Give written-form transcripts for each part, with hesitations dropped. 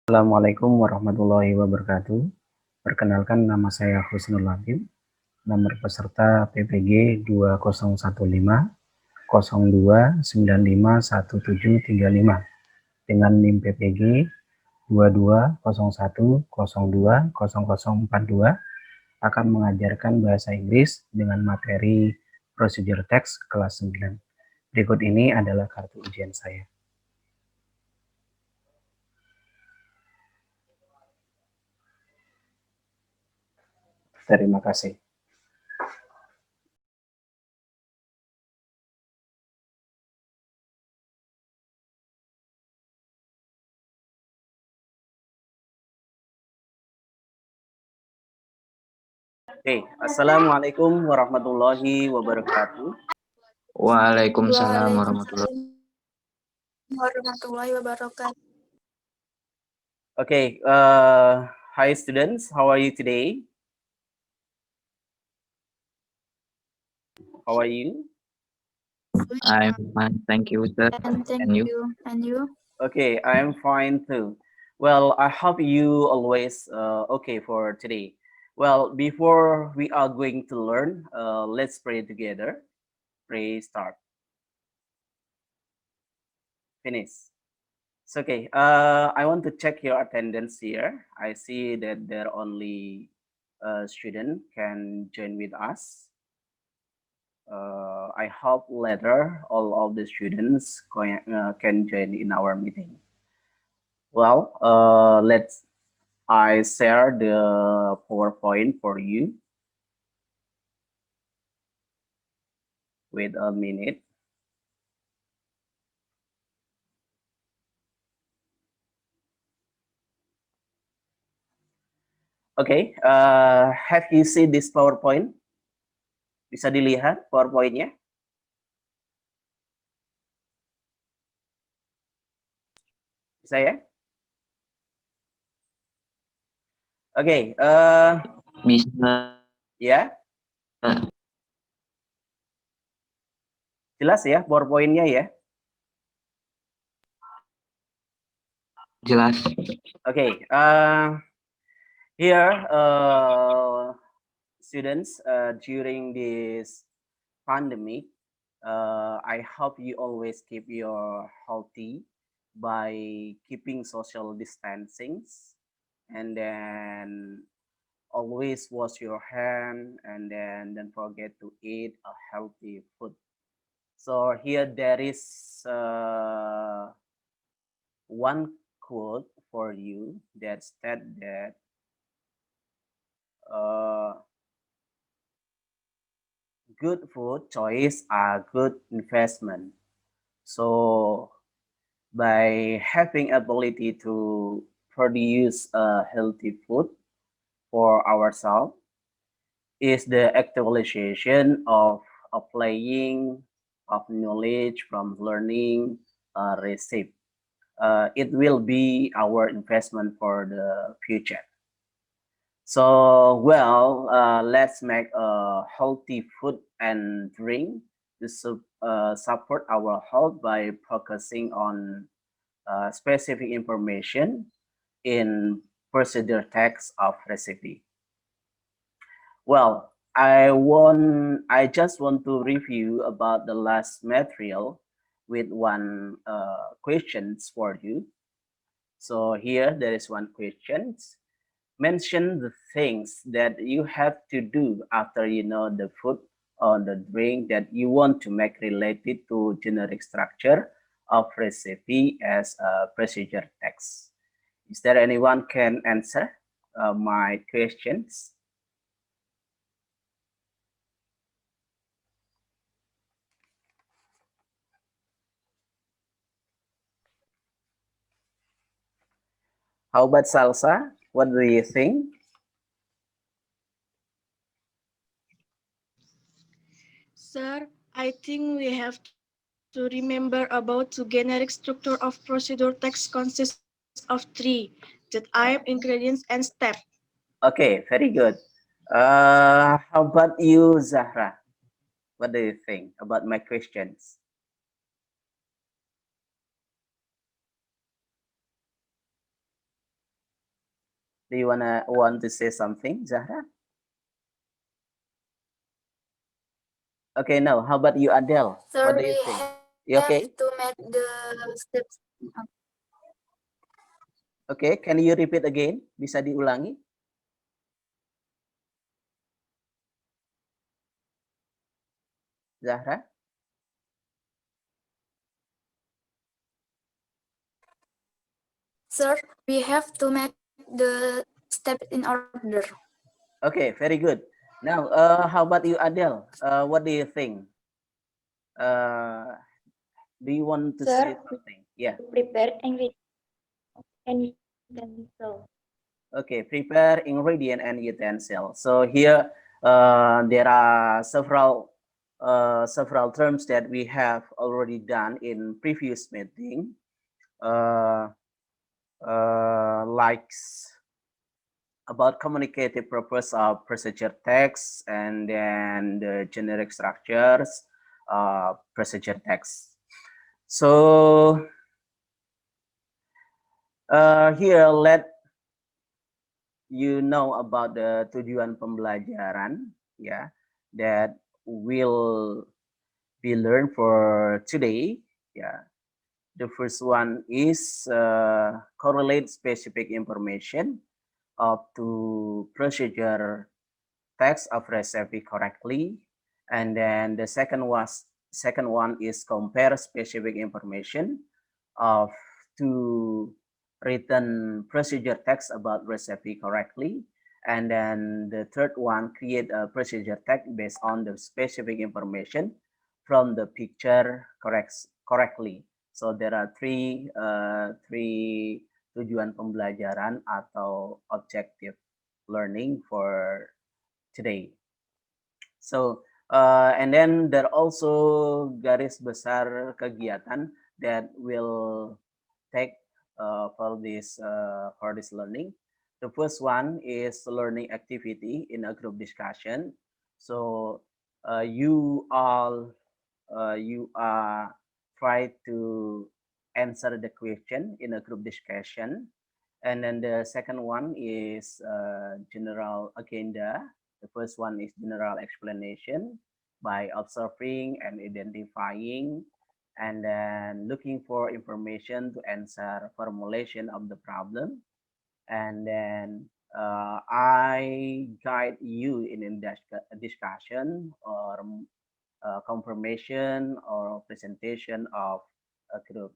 Assalamualaikum warahmatullahi wabarakatuh. Perkenalkan, nama saya Husnul Labib, nomor peserta PPG 2015 02951735 dengan NIM PPG 2201020042 akan mengajarkan bahasa Inggris dengan materi Procedure Text kelas 9. Berikut ini adalah kartu ujian saya. Terima kasih. Oke, Assalamualaikum warahmatullahi wabarakatuh. Waalaikumsalam warahmatullahi wabarakatuh. Okay, hi students, how are you today? How are you? I'm fine, thank you, sir. And you? And you? Okay, I'm fine too. Well, I hope you always okay for today. Well, before we are going to learn, let's pray together. Pray start. Finish. So, okay, I want to check your attendance here. I see that there only student can join with us. I hope later all of the students can join in our meeting. Well, I share the PowerPoint for you. Wait a minute. Okay, have you seen this PowerPoint? Bisa dilihat PowerPoint-nya? Bisa ya? Oke, Bisa. ya. Jelas ya PowerPoint-nya ya? Jelas. Okay, here students, during this pandemic, I hope you always keep your healthy by keeping social distancing, and then always wash your hand, and then don't forget to eat a healthy food. So here there is one quote for you that said that good food choice are good investment. So by having ability to produce a healthy food for ourselves is the actualization of applying of knowledge from learning a recipe. It will be our investment for the future. So, well, let's make a healthy food and drink to support our health by focusing on specific information in procedure text of recipe. Well, I just want to review about the last material with one questions for you. So here there is one question. Mention the things that you have to do after you know the food or the drink that you want to make related to generic structure of recipe as a procedure text. Is there anyone can answer my questions? How about Salsa? What do you think? Sir, I think we have to remember about the generic structure of procedure text consists of three, that item, ingredients, and step. Okay, very good. How about you, Zahra? What do you think about my questions? Do you want to say something, Zahra? Okay, no. How about you, Adele? Sir, What do we you think? have You okay? to make the steps. Okay, can you repeat again? Bisa diulangi? Zahra? Sir, we have to make the steps in order. Okay, very good. Now, how about you, Adele? What do you think? Uh, do you want to say Sir, something? Yeah. prepare and utensil. Okay, prepare ingredient and utensil. So here there are several terms that we have already done in previous meeting, uh, like about communicative purpose of procedure text and then the generic structures procedure text. So here let you know about the tujuan pembelajaran, yeah, that will be learned for today. Yeah, the first one is correlate specific information up to procedure text of recipe correctly, and then the second one is compare specific information of to written procedure text about recipe correctly, and then the third one create a procedure text based on the specific information from the picture correctly. So there are three tujuan pembelajaran atau objective learning for today. So and then there are also garis besar kegiatan that will take for this learning. The first one is learning activity in a group discussion. So you are try to answer the question in a group discussion. And then the second one is general agenda. The first one is general explanation by observing and identifying, and then looking for information to answer formulation of the problem. And then I guide you in a discussion or confirmation or presentation of a group.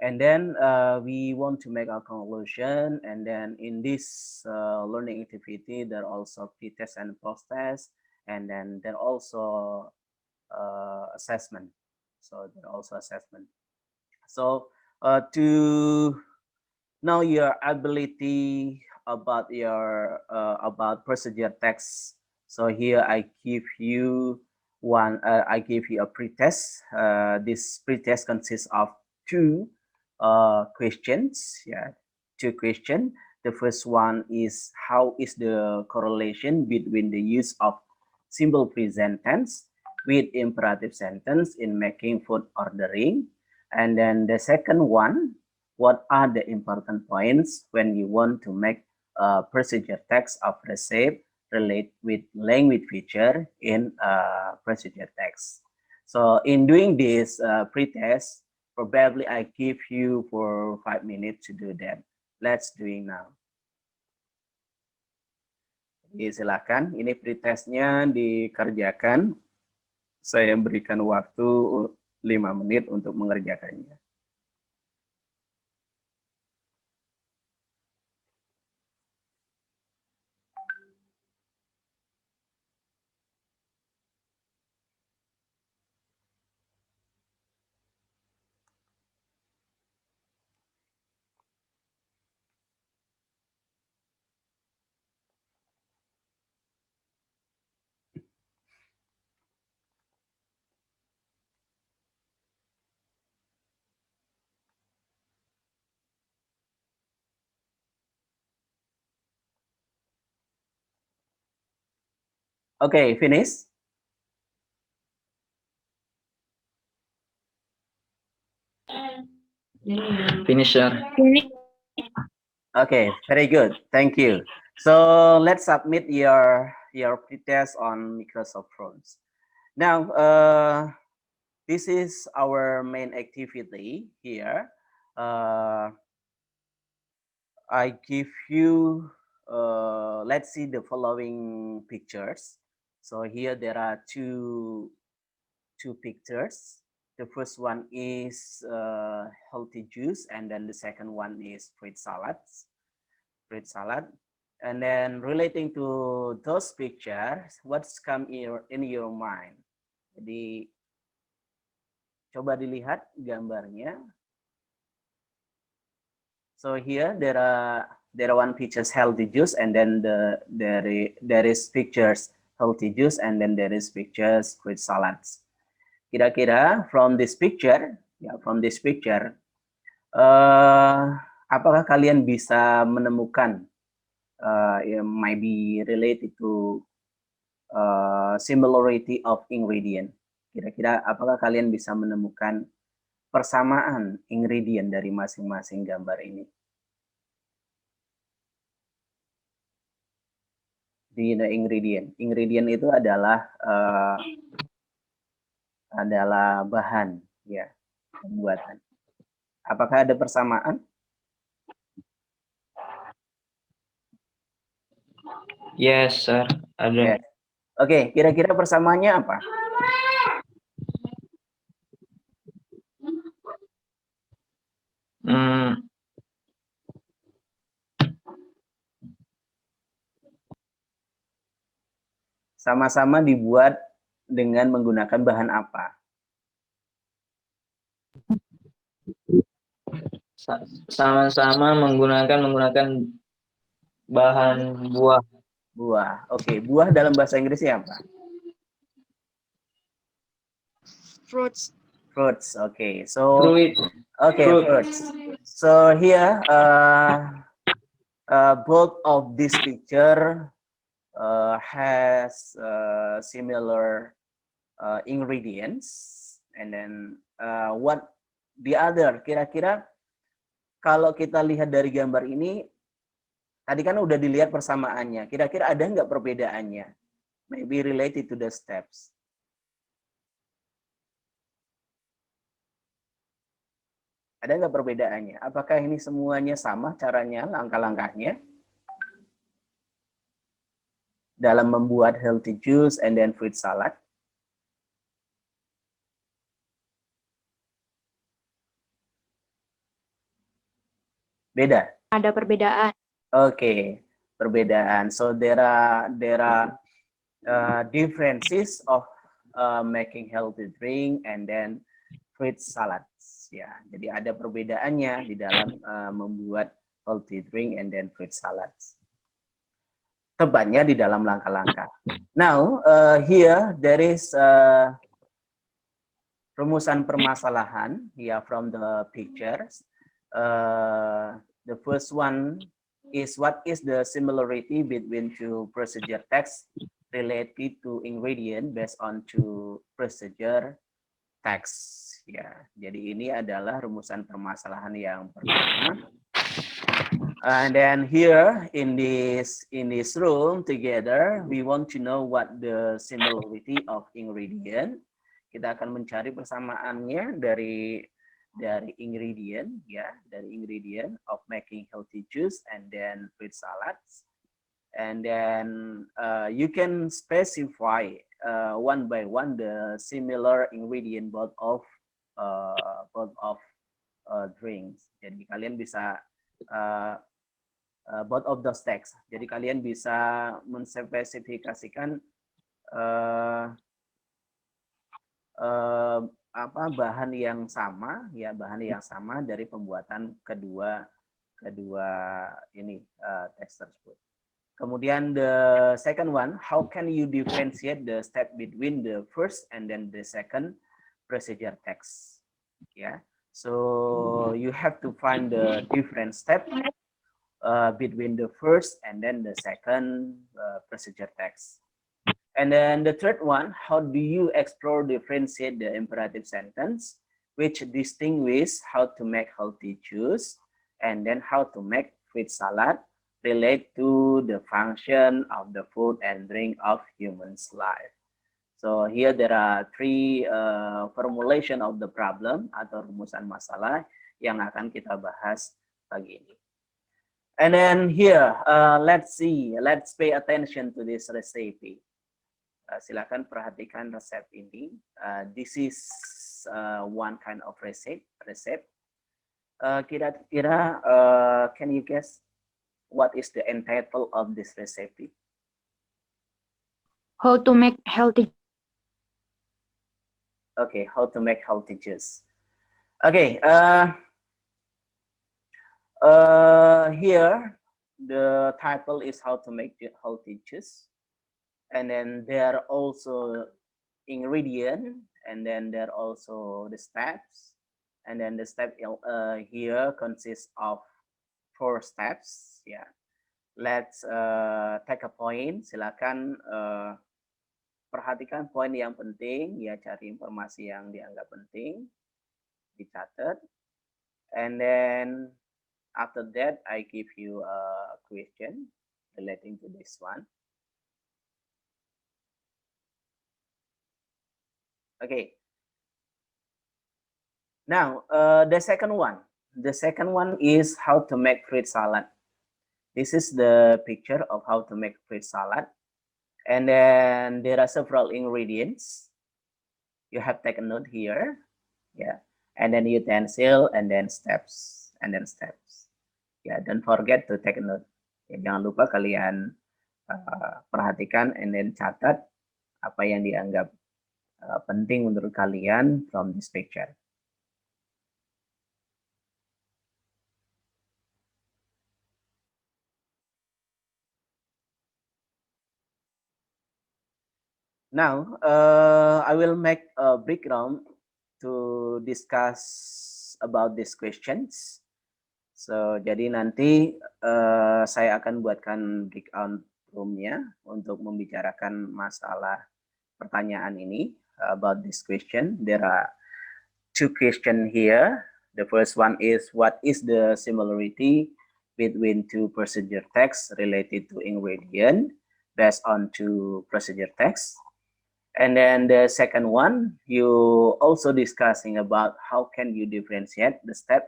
And then we want to make a conclusion. And then in this learning activity, there are also pre-test and post-test, and then there are also assessment. So there are also assessment. So to know your ability about procedure text. So here I give you I give you a pretest. This pretest consists of two questions. Yeah, two questions. The first one is how is the correlation between the use of simple present tense with imperative sentence in making food ordering? And then the second one, what are the important points when you want to make a procedure text of recipe relate with language feature in procedure text? So in doing this pre-test, probably I give you for 5 minutes to do that. Let's doing now. Jadi silakan, ini pretestnya dikerjakan. Saya berikan waktu 5 menit untuk mengerjakannya. Okay, finish. Finisher. Okay, very good. Thank you. So let's submit your pretest on Microsoft Forms. Now, this is our main activity here. I give you, let's see the following pictures. So here there are two pictures. The first one is healthy juice, and then the second one is fruit salads. Fruit salad. And then relating to those pictures, what's come in your mind? Jadi coba dilihat gambarnya. So here there are one pictures healthy juice, and then there is pictures healthy juice, and then there is pictures fruit salads. Kira-kira from this picture, apakah kalian bisa menemukan might be related to similarity of ingredient? Kira-kira apakah kalian bisa menemukan persamaan ingredient dari masing-masing gambar ini? Di ingredient. Ingredient itu adalah bahan, ya, pembuatan. Apakah ada persamaan? Yes, sir. Ada. Yes. Oke, kira-kira persamaannya apa? Sama-sama dibuat dengan menggunakan bahan apa? Sama-sama menggunakan bahan buah. Buah. Oke, buah dalam bahasa Inggrisnya apa? Fruits. Fruits. Okay, so Fruit. okay, Fruit. fruits. So here, both of this picture has similar ingredients, and then what the other? Kira-kira kalau kita lihat dari gambar ini, tadi kan udah dilihat persamaannya. Kira-kira ada nggak perbedaannya? Maybe related to the steps. Ada nggak perbedaannya? Apakah ini semuanya sama caranya, langkah-langkahnya? Dalam membuat healthy juice and then fruit salad? Beda? Ada perbedaan. Okay, perbedaan. So there are differences of making healthy drink and then fruit salads. Ya, jadi ada perbedaannya di dalam membuat healthy drink and then fruit salads. Tebanya di dalam langkah-langkah. Now, here there is rumusan permasalahan here from the pictures. The first one is, what is the similarity between two procedure text related to ingredient based on two procedure text? Ya, jadi ini adalah rumusan permasalahan yang pertama. And then here in this room together, we want to know what the similarity of ingredient. Kita akan mencari persamaannya dari ingredient, ya, dari ingredient of making healthy juice and then fruit salads. And then you can specify one by one the similar ingredient both of drinks. Jadi kalian bisa both of those text. Jadi kalian bisa menspesifikasikan apa bahan yang sama, ya, bahan yang sama dari pembuatan kedua ini teks tersebut. Kemudian the second one, how can you differentiate the step between the first and then the second procedure text? Yeah, so you have to find the different step between the first and then the second procedure text. And then the third one, how do you explore, differentiate the imperative sentence, which distinguish how to make healthy juice and then how to make fruit salad relate to the function of the food and drink of humans' life. So here there are three formulation of the problem atau rumusan masalah yang akan kita bahas pagi ini. And then here, let's pay attention to this recipe. Silakan perhatikan resep ini. This is one kind of resep. Kira-kira, can you guess what is the end title of this recipe? How to make healthy. Okay, how to make healthy juice. Okay, here the title is how to make healthy juice, and then there are also ingredient, and then there are also the steps, and then the step here consists of 4 steps. Yeah, let's take a point. Silakan perhatikan poin yang penting, ya, cari informasi yang dianggap penting, dicatat, and then after that I give you a question relating to this one. Okay. Now the second one is how to make fruit salad. This is the picture of how to make fruit salad. And then there are several ingredients. You have taken note here, yeah. And then utensil, and then steps, Yeah, don't forget to take note. Ya, jangan lupa kalian perhatikan and then catat apa yang dianggap penting menurut kalian from this picture. Now, I will make a breakdown to discuss about these questions. So, jadi nanti saya akan buatkan breakdown room-nya untuk membicarakan masalah pertanyaan ini about this question. There are 2 questions here. The first one is, what is the similarity between 2 procedure texts related to ingredient based on 2 procedure texts? And then the second one, you also discussing about how can you differentiate the step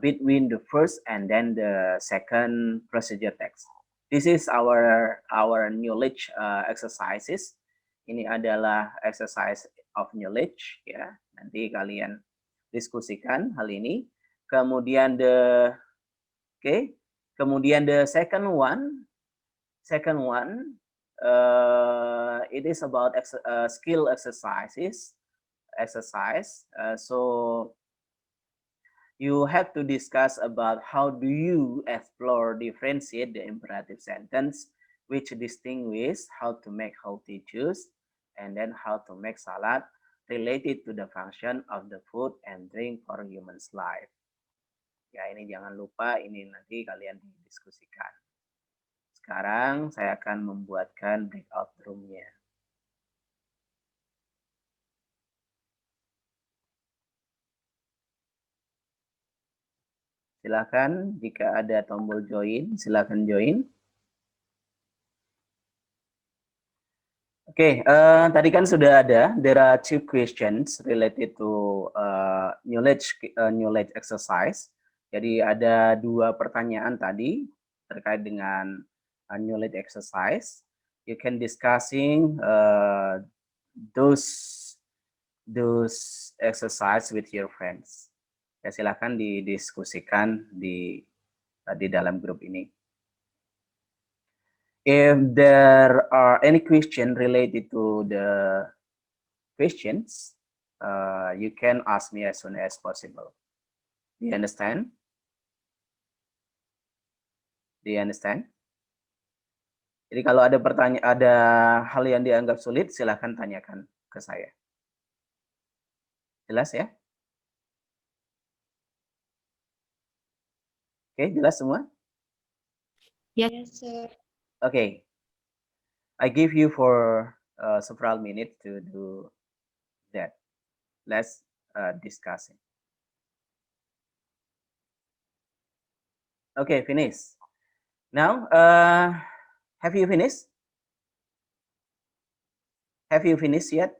between the first and then the second procedure text. This is our knowledge exercises. Ini adalah exercise of knowledge, ya. Nanti kalian diskusikan hal ini. Kemudian the second one, it is about skill exercise. So you have to discuss about how do you explore, differentiate the imperative sentence, which distinguish how to make healthy juice, and then how to make salad related to the function of the food and drink for humans' life. Ya, ini jangan lupa, ini nanti kalian diskusikan. Sekarang saya akan membuatkan breakout room-nya. Silakan jika ada tombol join, silakan join. Oke, tadi kan sudah ada. There are 2 questions related to knowledge exercise. Jadi ada 2 pertanyaan tadi terkait dengan knowledge exercise. You can discussing those exercise with your friends. Ya, silakan didiskusikan di dalam grup ini. If there are any question related to the questions, you can ask me as soon as possible. Do you understand? Do you understand? Jadi kalau ada ada hal yang dianggap sulit, silakan tanyakan ke saya. Jelas ya? Oke, jelas semua? Yes, sir. Okay. I give you for several minutes to do that. Let's discuss it. Okay, finish. Now, have you finished? Have you finished yet?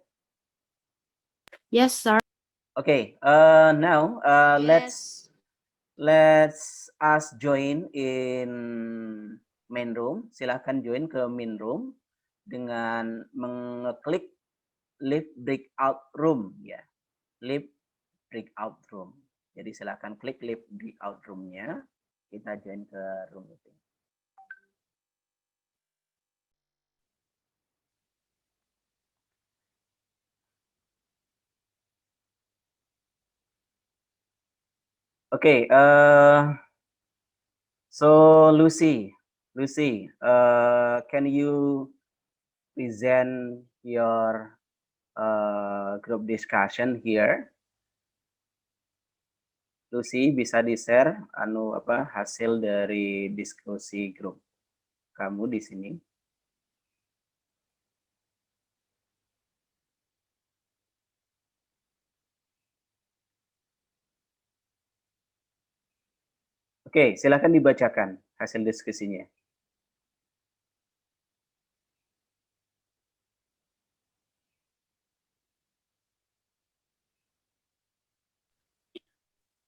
Yes, sir. Okay. Now, let's us join in main room. Silahkan join ke main room dengan mengeklik leave breakout room ya. Leave breakout room. Jadi silahkan klik leave breakout room-nya. Kita join ke room itu. Okay, so Lucy, can you present your group discussion here? Lucy, bisa di-share hasil dari diskusi grup kamu di sini? Oke, silakan dibacakan hasil diskusinya.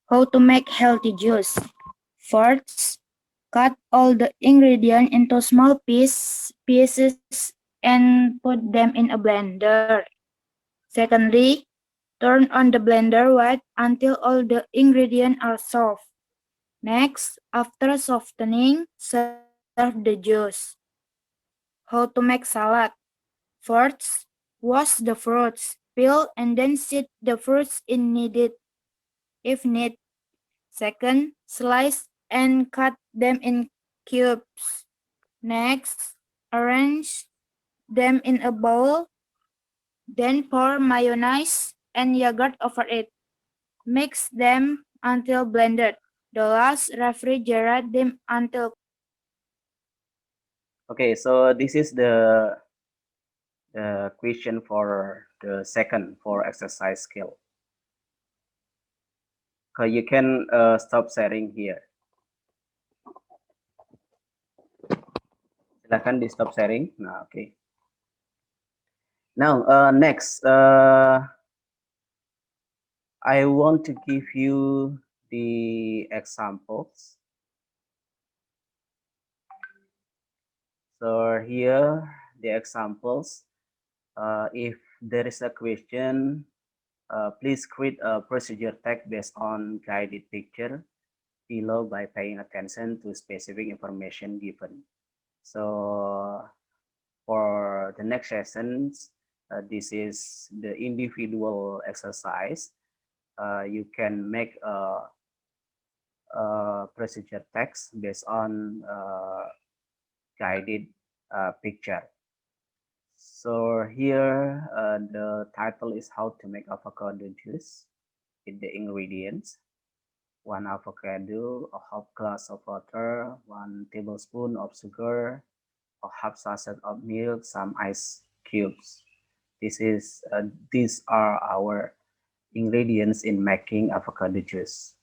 How to make healthy juice. First, cut all the ingredients into small pieces and put them in a blender. Secondly, turn on the blender wet until all the ingredients are soft. Next, after softening, serve the juice. How to make salad. First, wash the fruits, peel and then sit the fruits if need. Second, slice and cut them in cubes. Next, arrange them in a bowl. Then pour mayonnaise and yogurt over it. Mix them until blended. The last, refrigerate them until. Okay, so this is the question for the second for exercise skill. Okay, you can stop sharing here. Silahkan di stop sharing. Nah, okay. Now, next, I want to give you the examples. So here, the examples. If there is a question, please create a procedure tag based on guided picture below by paying attention to specific information given. So for the next sessions, this is the individual exercise. You can make a procedure text based on guided picture. So here the title is how to make avocado juice with the ingredients: 1 avocado, a half glass of water, 1 tablespoon of sugar, a half sachet of milk, some ice cubes. These are our ingredients in making avocado juice.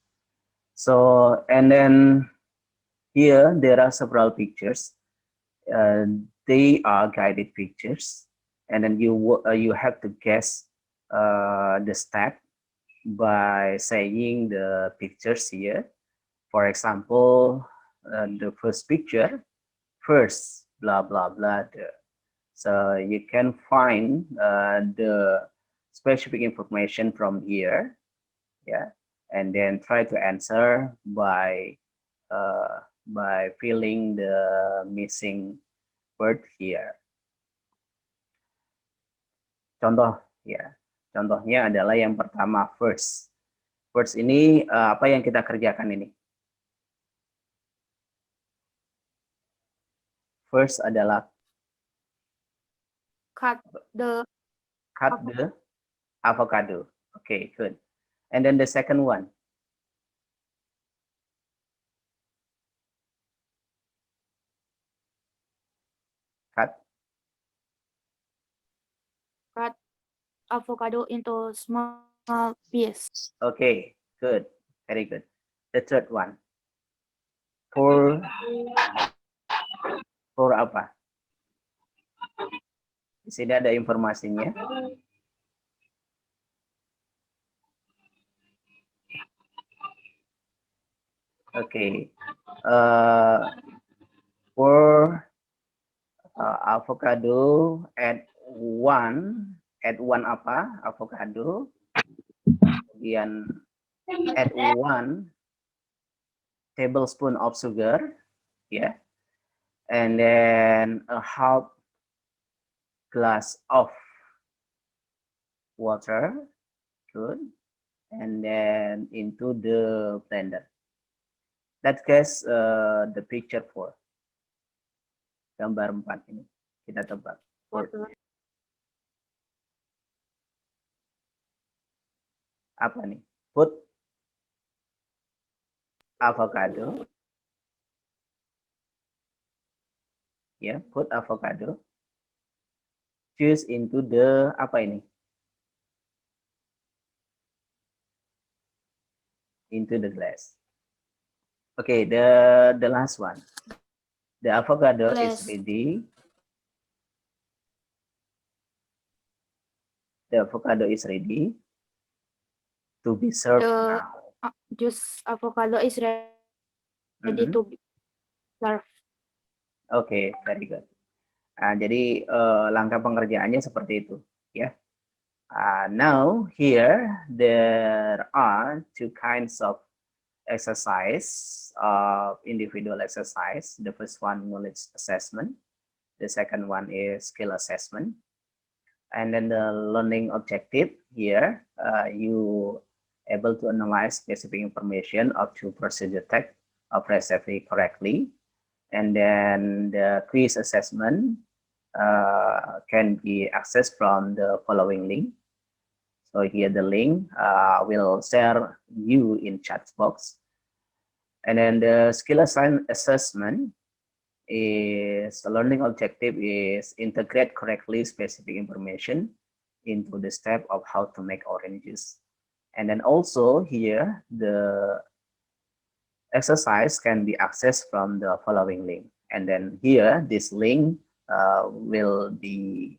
So, and then here there are several pictures. They are guided pictures, and then you have to guess the step by saying the pictures here. For example, the first picture, first blah blah blah. So you can find the specific information from here, yeah, and then try to answer by filling the missing word here. Contoh ya, contohnya adalah yang pertama first. First ini apa yang kita kerjakan ini? First adalah Cut the avocado. Okay, good. And then the second one. Cut avocado into small pieces. Okay, good. Very good. The third one. for apa? Di sini ada informasinya. Oke. For avocado, add one apa? Avocado. Kemudian add 1 tablespoon of sugar, yeah, and then a half glass of water, good, and then into the blender. That gets the picture 4. Gambar 4 ini kita tebak. Apa nih? Put avocado. Ya, put avocado. Juice into the apa ini? Into the glass. Okay, the last one. The avocado is ready. The avocado is ready to be served The now. juice avocado is ready to be served. Oke, very good. Nah, jadi langkah pengerjaannya seperti itu, ya. Now here there are 2 kinds of exercise, individual exercise. The first one knowledge assessment. The second one is skill assessment. And then the learning objective here, you able to analyze specific information of 2 procedure text of recipe correctly. And then the quiz assessment can be accessed from the following link. So here the link will share you in chat box. And then the skill assessment is the learning objective is integrate correctly specific information into the step of how to make orange juice. And then also here the exercise can be accessed from the following link. And then here this link will be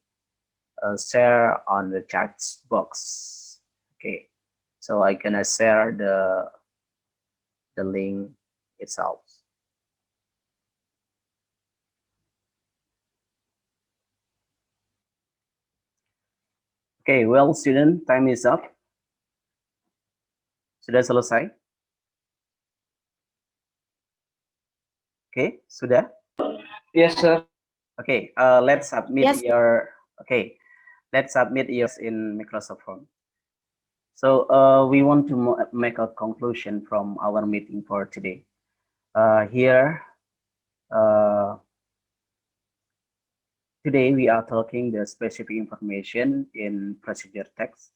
share on the chat box. Okay, so I gonna share the link itself. Okay, well student, time is up. Sudah selesai? Okay, sudah? Yes, sir. Okay, let's submit Yes. your, okay, let's submit yours in Microsoft Form. So we want to make a conclusion from our meeting for today. Here, today we are talking the specific information in procedure text,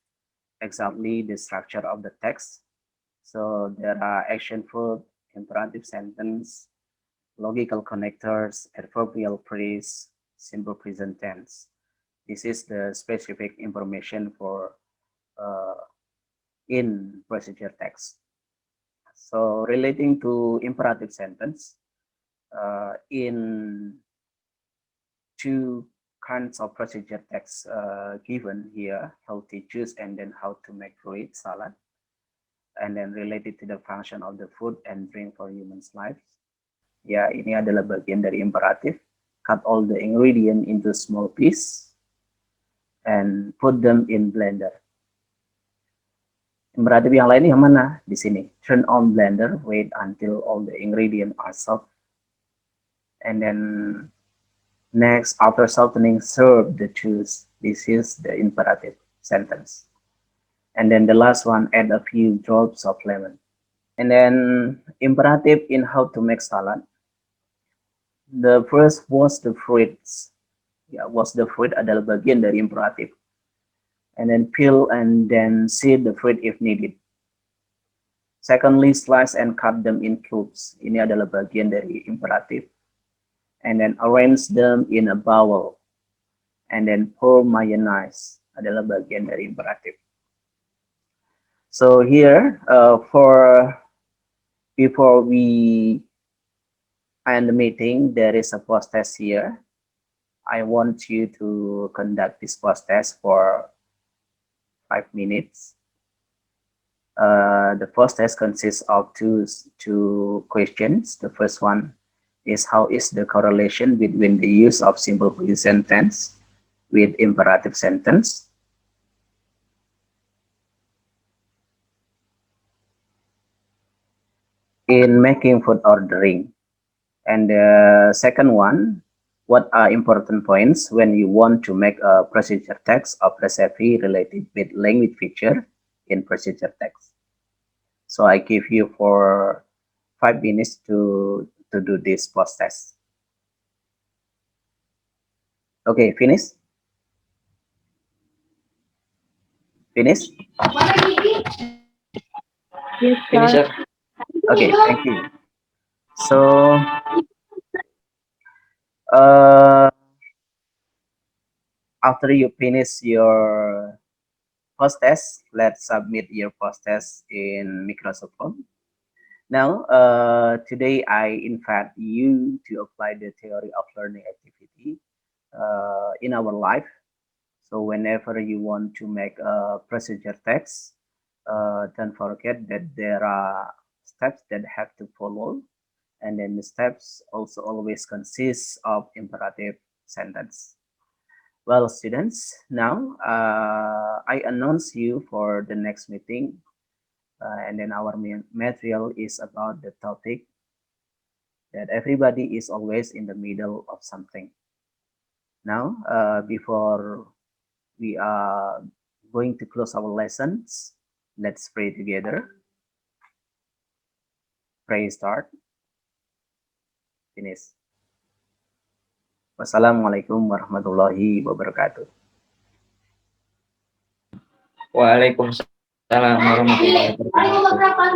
exactly the structure of the text. So there are action verb, imperative sentence, logical connectors, adverbial phrase, simple present tense. This is the specific information for in procedure text. So relating to imperative sentence, in 2 kinds of procedure text given here, healthy juice and then how to make fruit salad, and then related to the function of the food and drink for humans' lives. Ya, ini adalah bagian dari imperatif. Cut all the ingredient into small piece and put them in blender. Imperatif yang lain yang mana? Di sini. Turn on blender, wait until all the ingredient are soft. And then next, after softening, serve the juice. This is the imperative sentence. And then the last one, add a few drops of lemon. And then imperative in how to make salad. The first was the fruits. Ya, was the fruit adalah bagian dari imperatif. And then peel and then seed the fruit if needed. Secondly, slice and cut them in cubes. Ini adalah bagian dari imperatif. And then arrange them in a bowl. And then pour mayonnaise. Adalah bagian dari imperatif. So here, before we and the meeting, there is a post test here. I want you to conduct this post test for 5 minutes. The first test consists of two questions. The first one is, how is the correlation between the use of simple present tense with imperative sentence? In making food ordering. And the second one, what are important points when you want to make a procedure text of recipe related with language feature in procedure text? So I give you for 5 minutes to do this post test. Okay, finish? Finish? Yes, Finish, sir. sir. Okay, thank you. So, uh, after you finish your post test, let's submit your post test in Microsoft Form. Now, today I invite you to apply the theory of learning activity in our life. So whenever you want to make a procedure text, don't forget that there are steps that have to follow, and then the steps also always consist of imperative sentence. Well, students, now I announce you for the next meeting, and then our material is about the topic that everybody is always in the middle of something. Now, before we are going to close our lessons, let's pray together. Pray start. Finish. Wassalamualaikum warahmatullahi wabarakatuh. Waalaikumsalam warahmatullahi wabarakatuh.